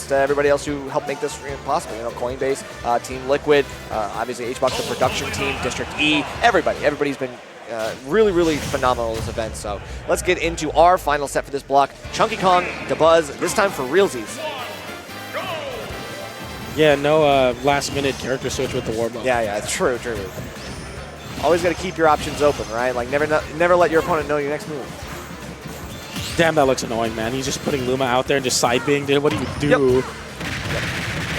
against everybody else who helped make this possible. You know, Coinbase, Team Liquid, obviously HBox, the production team, District E, everybody. Everybody's been really, really phenomenal this event. So let's get into our final set for this block. ChunkyKong, Dabuz, this time for realsies. Yeah, no last-minute character switch with the Warbow. Yeah, true. Always got to keep your options open, right? Like never let your opponent know your next move. Damn, that looks annoying, man. He's just putting Luma out there and just side being. Dude, what do you do? Yep.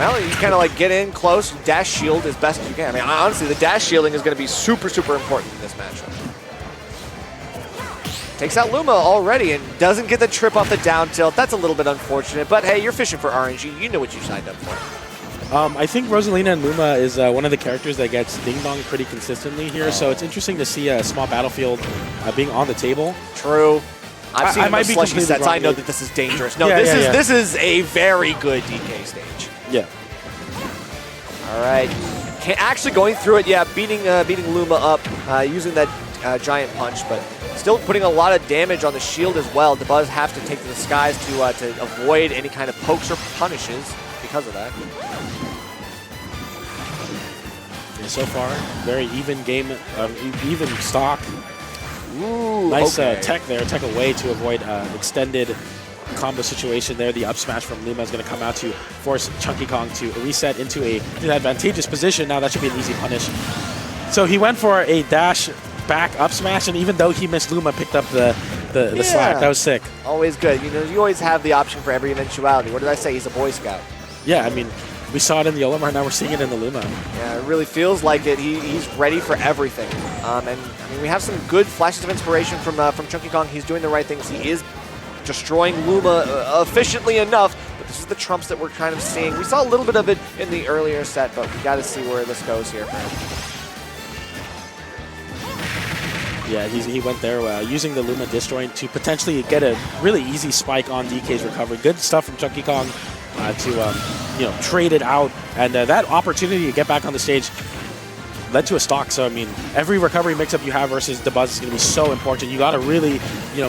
Well, you kind of like get in close, dash shield as best as you can. I mean, honestly, the dash shielding is going to be super, super important in this matchup. Takes out Luma already and doesn't get the trip off the down tilt. That's a little bit unfortunate, but hey, you're fishing for RNG. You know what you signed up for. I think Rosalina and Luma is one of the characters that gets ding-dong pretty consistently here, so it's interesting to see a small battlefield being on the table. True. I've seen my slushy sets. I know that this is dangerous. No, this is a very good DK stage. Yeah. All right. Actually going through it, yeah, beating Luma up, using that giant punch, but still putting a lot of damage on the shield as well. Dabuz have to take to the skies to avoid any kind of pokes or punishes because of that. Yeah, so far, very even game, even stock. Ooh, nice tech there, tech away to avoid extended combo situation there. The up smash from Luma is going to come out to force ChunkyKong to reset into an advantageous position. Now that should be an easy punish. So he went for a dash back up smash, and even though he missed, Luma picked up the slack. That was sick. Always good. You know, you always have the option for every eventuality. What did I say? He's a Boy Scout. Yeah, I mean, we saw it in the Olimar, now we're seeing it in the Luma. Yeah, it really feels like it. He's ready for everything. And I mean, we have some good flashes of inspiration from ChunkyKong. He's doing the right things. He is destroying Luma efficiently enough, but this is the trumps that we're kind of seeing. We saw a little bit of it in the earlier set, but we got to see where this goes here for him. Yeah, he went there using the Luma destroying to potentially get a really easy spike on DK's recovery. Good stuff from ChunkyKong to trade it out, and that opportunity to get back on the stage led to a stock. So I mean, every recovery mix-up you have versus Dabuz is going to be so important. You got to really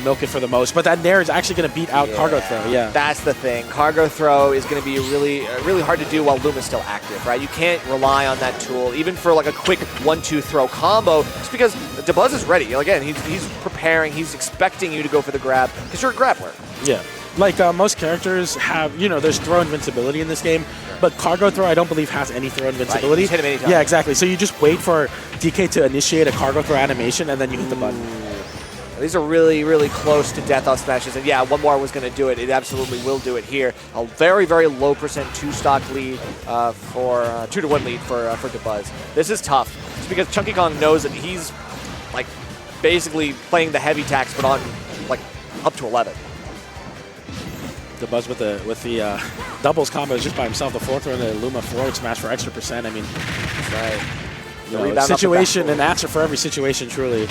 milk it for the most. But that Nair is actually going to beat out Cargo Throw. Yeah, that's the thing. Cargo Throw is going to be really hard to do while Luma's still active, right? You can't rely on that tool even for like a quick 1-2 throw combo, just because Dabuz is ready. Again, he's preparing. He's expecting you to go for the grab because you're a grappler. Yeah. Like most characters have, there's throw invincibility in this game, but Cargo Throw I don't believe has any throw invincibility. Right, you just hit him anytime. Yeah, exactly. So you just wait for DK to initiate a Cargo Throw animation, and then you hit the button. These are really close to death off smashes, and yeah, one more was going to do it. It absolutely will do it here. A very low percent 2-stock lead for 2-to-1 lead for Dabuz. This is tough, just because ChunkyKong knows that he's like basically playing the heavy tax, but on like up to 11. Dabuz with the doubles combos just by himself. The fourth and the Luma forward smash for extra percent. I mean, right. Situation and answer for every situation, truly.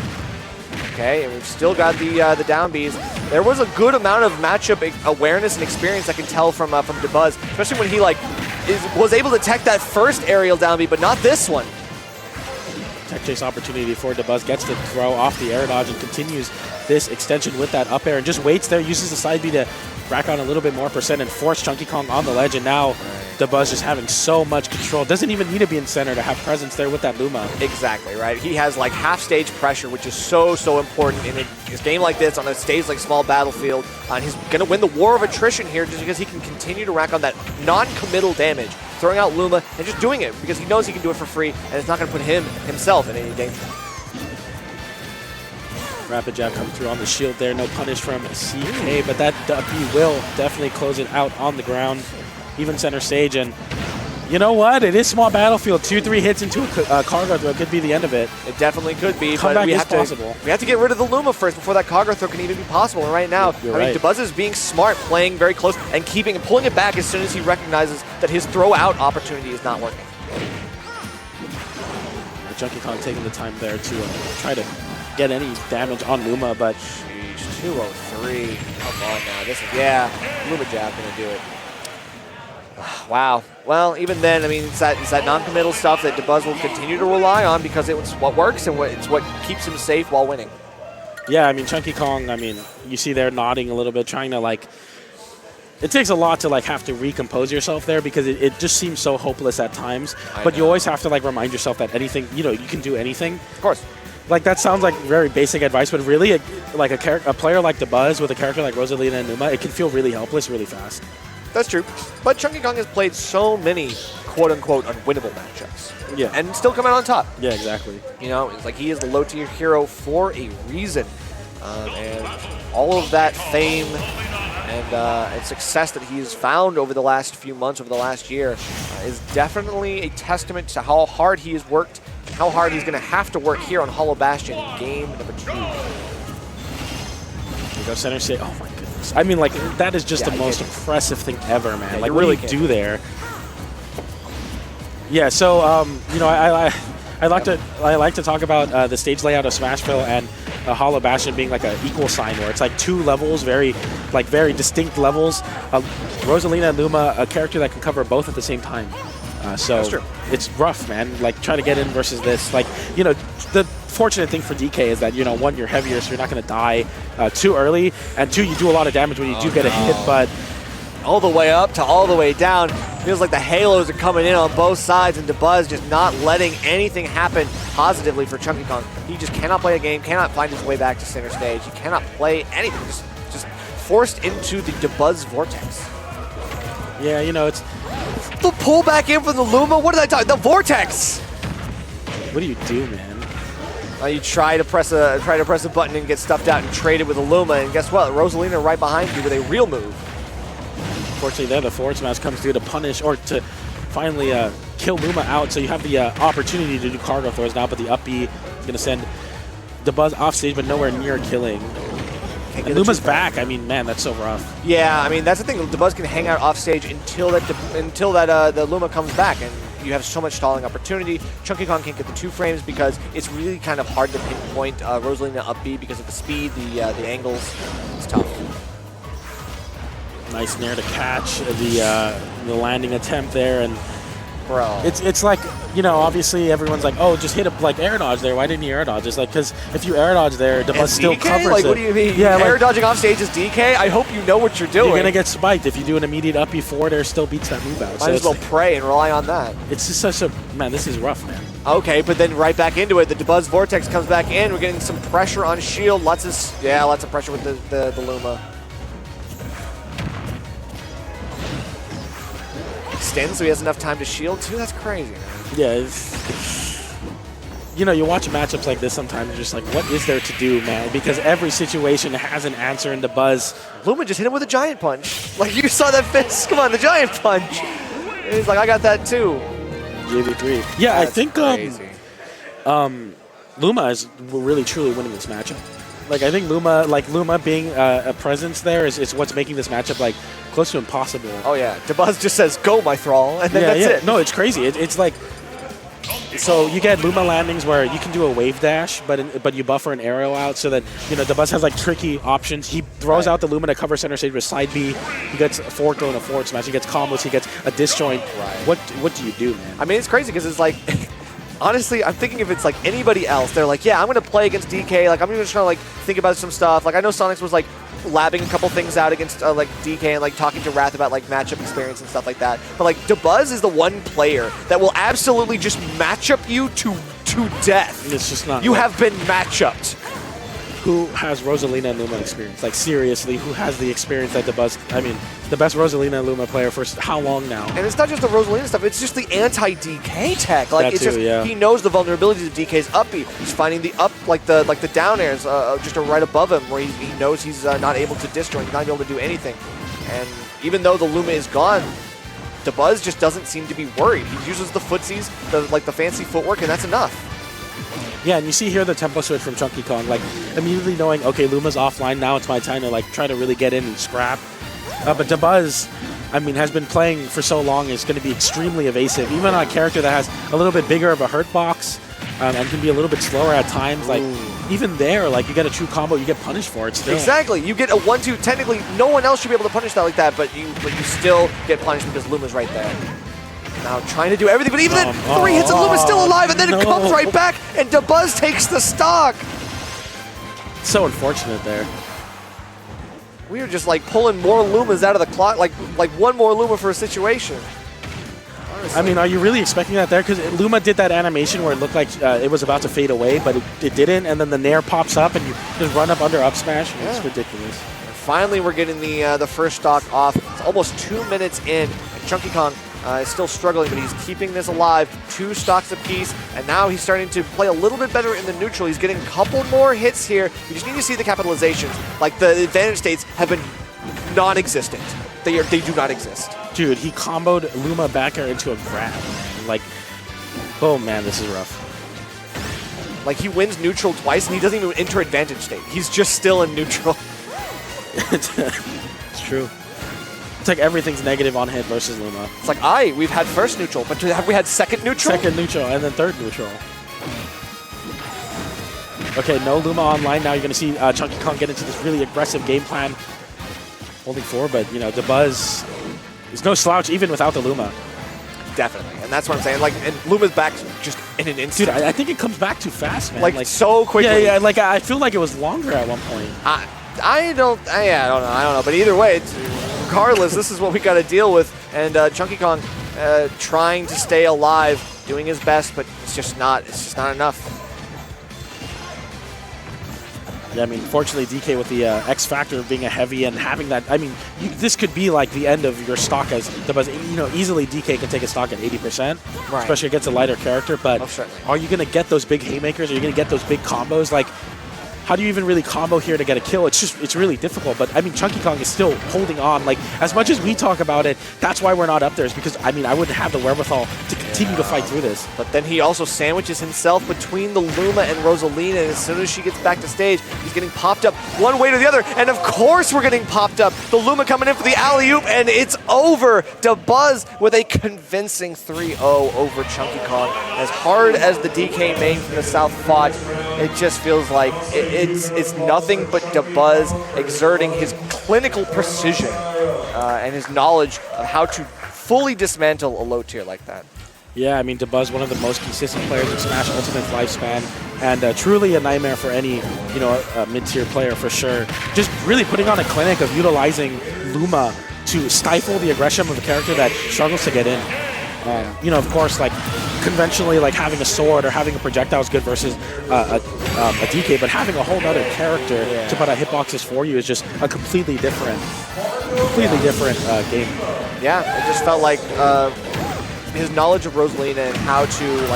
Okay, and we've still got the down Bs. There was a good amount of matchup awareness and experience I can tell from Dabuz, especially when he was able to tech that first aerial down B, but not this one. Tech chase opportunity for Dabuz, gets the throw off the air dodge and continues this extension with that up air and just waits there, uses the side B to rack on a little bit more percent and force ChunkyKong on the ledge, and now Dabuz just having so much control. Doesn't even need to be in center to have presence there with that Luma. Exactly, right? He has like half-stage pressure, which is so important in a game like this, on a stage like Small Battlefield. And he's going to win the war of attrition here just because he can continue to rack on that non-committal damage, throwing out Luma and just doing it because he knows he can do it for free, and it's not going to put himself in any danger. Rapid jab coming through on the shield there. No punish from CK, but that W will definitely close it out on the ground. Even center stage, and you know what? It is Small Battlefield. 2-3 hits into a Cargo Throw could be the end of it. It definitely could be, Comeback but we have to get rid of the Luma first before that Cargo Throw can even be possible. And right now, I mean, Dabuz is being smart, playing very close, and pulling it back as soon as he recognizes that his throw-out opportunity is not working. ChunkyKong taking the time there to try to get any damage on Luma, but 203. Come on now. Luma jab gonna do it. Wow. Well, even then, I mean, it's that non-committal stuff that Dabuz will continue to rely on because it's what works and it's what keeps him safe while winning. Yeah, I mean, ChunkyKong, I mean, you see there nodding a little bit, trying to it takes a lot to like have to recompose yourself there because it just seems so hopeless at times. But you always have to like remind yourself that anything, you know, you can do anything. Of course. Like that sounds like very basic advice, but really, a player like Dabuz with a character like Rosalina and Luma, it can feel really helpless really fast. That's true. But ChunkyKong has played so many quote-unquote unwinnable matchups. Yeah. And still come out on top. Yeah, exactly. You know, it's like he is the low-tier hero for a reason. And all of that fame and success that he's found over the last few months, over the last year, is definitely a testament to how hard he has worked and how hard he's going to have to work here on Hollow Bastion in game number 2. You go center stage. Oh my goodness. I mean, like, that is just the most impressive thing ever, man. Yeah, like, really what do you do there? Yeah, so, you know, I like to talk about the stage layout of Smashville and Hollow Bastion being like an equal sign where it's like 2 levels, very distinct levels. Rosalina and Luma, a character that can cover both at the same time. So it's rough, man. Like trying to get in versus this. Like, you know, the fortunate thing for DK is that, you know, 1, you're heavier, so you're not going to die too early, and 2, you do a lot of damage when you do get a hit, but all the way up to all the way down. Feels like the halos are coming in on both sides, and Dabuz just not letting anything happen positively for ChunkyKong. He just cannot play a game, cannot find his way back to center stage. He cannot play anything. Just forced into the Dabuz vortex. Yeah, you know, it's the pull back in from the Luma. What did I talk? The vortex. What do you do, man? You try to press a button and get stuffed out and trade it with a Luma, and guess what? Rosalina right behind you with a real move. Unfortunately, there the forward smash comes through to punish or to finally kill Luma out. So you have the opportunity to do cargo throws now, but the up B is going to send Dabuz off stage, but nowhere near killing. And Luma's back. I mean, man, that's so rough. Yeah, I mean, that's the thing. Dabuz can hang out off stage until the Luma comes back, and you have so much stalling opportunity. ChunkyKong can't get the 2 frames because it's really kind of hard to pinpoint Rosalina up B because of the speed, the angles. It's tough. Nice nair to catch the landing attempt there, and bro, it's like, you know, obviously everyone's like, oh, just hit a like air dodge there. Why didn't you air dodge? It's like, because if you air dodge there, Dabuz still covers like, it. what do you mean? Yeah, air like, dodging off stage is DK. I hope you know what you're doing. You're gonna get spiked if you do an immediate up B4. There still beats that move out. Might as well pray and rely on that. It's just such a man. This is rough, man. Okay, but then right back into it. The Dabuz vortex comes back in. We're getting some pressure on shield. Lots of pressure with the Luma. Extends so he has enough time to shield too. That's crazy, man. Yeah, you know, you watch matchups like this sometimes, you're just like, what is there to do, man? Because every situation has an answer in Dabuz. Luma just hit him with a giant punch. Like, you saw that fist. Come on, the giant punch. And he's like, I got that too. JV3. Yeah, that's, I think Luma is really truly winning this matchup. Like, I think Luma being a presence there is what's making this matchup like close to impossible. Oh yeah, Dabuz just says, "Go, my thrall," and then that's it. No, it's crazy. It's like, so you get Luma landings where you can do a wave dash, but you buffer an arrow out so that, you know, Dabuz has like tricky options. He throws out the Luma to cover center stage with side B. He gets a forward throw and a forward smash. He gets combos. He gets a disjoint. Right. What do you do, man? I mean, it's crazy because it's like. Honestly, I'm thinking if it's like anybody else, they're like, yeah, I'm going to play against DK. Like, I'm just trying to like think about some stuff. Like, I know Sonics was like labbing a couple things out against like DK and like talking to Wrath about like matchup experience and stuff like that. But like Dabuz is the one player that will absolutely just matchup you to death. It's just not. You have been matchupped. Who has Rosalina and Luma experience? Like, seriously, who has the experience that Dabuz? I mean, the best Rosalina and Luma player for how long now? And it's not just the Rosalina stuff; it's just the anti-DK tech. Like, that it's too, just yeah. He knows the vulnerabilities of DK's up B. He's finding the up, like the down airs, just right above him, where he knows he's not able to disjoint, he's not able to do anything. And even though the Luma is gone, Dabuz just doesn't seem to be worried. He uses the footsies, the fancy footwork, and that's enough. Yeah, and you see here the tempo switch from ChunkyKong, like immediately knowing, okay, Luma's offline, now it's my time to like try to really get in and scrap. But Dabuz, I mean, has been playing for so long, is going to be extremely evasive. Even on a character that has a little bit bigger of a hurt box and can be a little bit slower at times, like even there, like you get a true combo, you get punished for it still. Exactly, you get a 1-2. Technically, no one else should be able to punish that like that, but you still get punished because Luma's right there. Now trying to do everything, but even then, 3 hits and Luma's still alive, and then it comes right back, and Dabuz takes the stock. So unfortunate there. We are just like pulling more Lumas out of the clock, like one more Luma for a situation. Honestly. I mean, are you really expecting that there? Because Luma did that animation where it looked like it was about to fade away, but it didn't, and then the Nair pops up, and you just run up under up smash. Yeah. It's ridiculous. And finally, we're getting the first stock off. It's almost 2 minutes in, and ChunkyKong is still struggling, but he's keeping this alive. 2 stocks apiece, and now he's starting to play a little bit better in the neutral. He's getting a couple more hits here. We just need to see the capitalizations. Like, the advantage states have been non-existent. They do not exist. Dude, he comboed Luma back air into a grab. Like, oh man, this is rough. Like, he wins neutral twice, and he doesn't even enter advantage state. He's just still in neutral. It's true. It's like everything's negative on hit versus Luma. It's like, we've had first neutral, but have we had second neutral? Second neutral, and then third neutral. Okay, no Luma online. Now you're going to see ChunkyKong get into this really aggressive game plan. Holding 4, but, you know, Dabuz is no slouch even without the Luma. Definitely, and that's what I'm saying. Like, and Luma's back just in an instant. Dude, I think it comes back too fast, man. Like so quickly. Yeah, like, I feel like it was longer at one point. I don't know. But either way, regardless, this is what we got to deal with. And ChunkyKong trying to stay alive, doing his best, but it's just not enough. Yeah, I mean, fortunately, DK with the X factor of being a heavy and having that. I mean, this could be like the end of your stock as Dabuz. You know, easily DK can take a stock at 80%, right, especially against a lighter character. But are you going to get those big haymakers? Are you going to get those big combos? Like, how do you even really combo here to get a kill? It's really difficult. But I mean, ChunkyKong is still holding on. Like, as much as we talk about it, that's why we're not up there. Is because I mean, I wouldn't have the wherewithal to continue to fight through this. But then he also sandwiches himself between the Luma and Rosalina. And as soon as she gets back to stage, he's getting popped up one way to the other. And of course, we're getting popped up. The Luma coming in for the alley-oop, and it's over. Dabuz with a convincing 3-0 over ChunkyKong. As hard as the DK main from the south fought, it just feels like it's nothing but Dabuz exerting his clinical precision and his knowledge of how to fully dismantle a low tier like that. Yeah, I mean, Dabuz, one of the most consistent players in Smash Ultimate's lifespan, and truly a nightmare for any, you know, mid-tier player for sure. Just really putting on a clinic of utilizing Luma to stifle the aggression of a character that struggles to get in. You know, of course, like, conventionally, like, having a sword or having a projectile is good versus a DK, but having a whole other character to put out hitboxes for you is just a completely different game. Yeah, it just felt like his knowledge of Rosalina and how to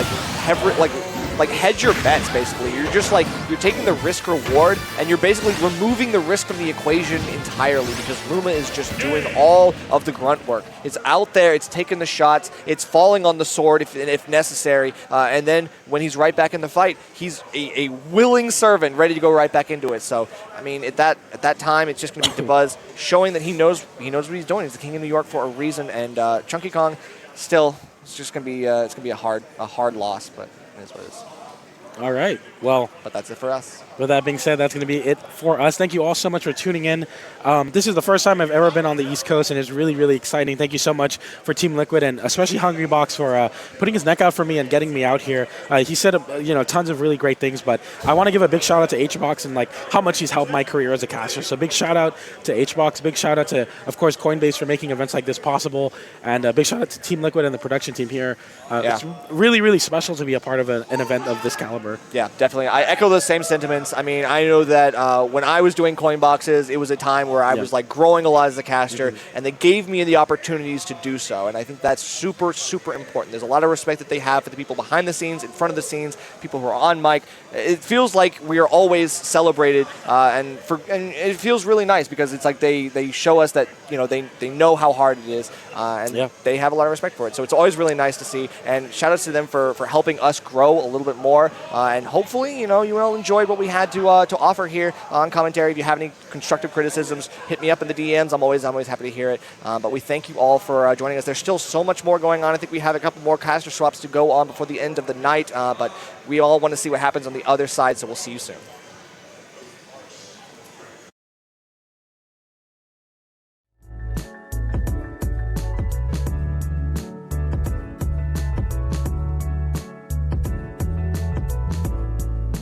like hedge your bets. Basically, you're just like you're taking the risk reward and you're basically removing the risk from the equation entirely because Luma is just doing all of the grunt work. It's out there, it's taking the shots, it's falling on the sword if necessary, and then when he's right back in the fight, he's a willing servant ready to go right back into it. So I mean, at that time, it's just going to be Dabuz showing that he knows what he's doing. He's the king of New York for a reason, and ChunkyKong still, it's just going to be a hard loss, but it is what it is. All right. Well, but that's it for us. With that being said, that's going to be it for us. Thank you all so much for tuning in. This is the first time I've ever been on the East Coast, and it's really, really exciting. Thank you so much for Team Liquid, and especially Hungrybox for putting his neck out for me and getting me out here. He said, you know, tons of really great things, but I want to give a big shout out to HBox and like how much he's helped my career as a caster. So big shout out to HBox. Big shout out to, of course, Coinbase for making events like this possible, and a big shout out to Team Liquid and the production team here. It's really, really special to be a part of an event of this caliber. Yeah, definitely. I echo those same sentiments. I mean, I know that when I was doing coin boxes, it was a time where I was like growing a lot as a caster, and they gave me the opportunities to do so. And I think that's super, super important. There's a lot of respect that they have for the people behind the scenes, in front of the scenes, people who are on mic. It feels like we are always celebrated, and it feels really nice because it's like they show us that, you know, they know how hard it is, and they have a lot of respect for it. So it's always really nice to see. And shout outs to them for helping us grow a little bit more. And hopefully, you know, you all enjoyed what we had to offer here on commentary. If you have any constructive criticisms, hit me up in the DMs. I'm always happy to hear it. But we thank you all for joining us. There's still so much more going on. I think we have a couple more caster swaps to go on before the end of the night. But we all want to see what happens on the other side, so we'll see you soon.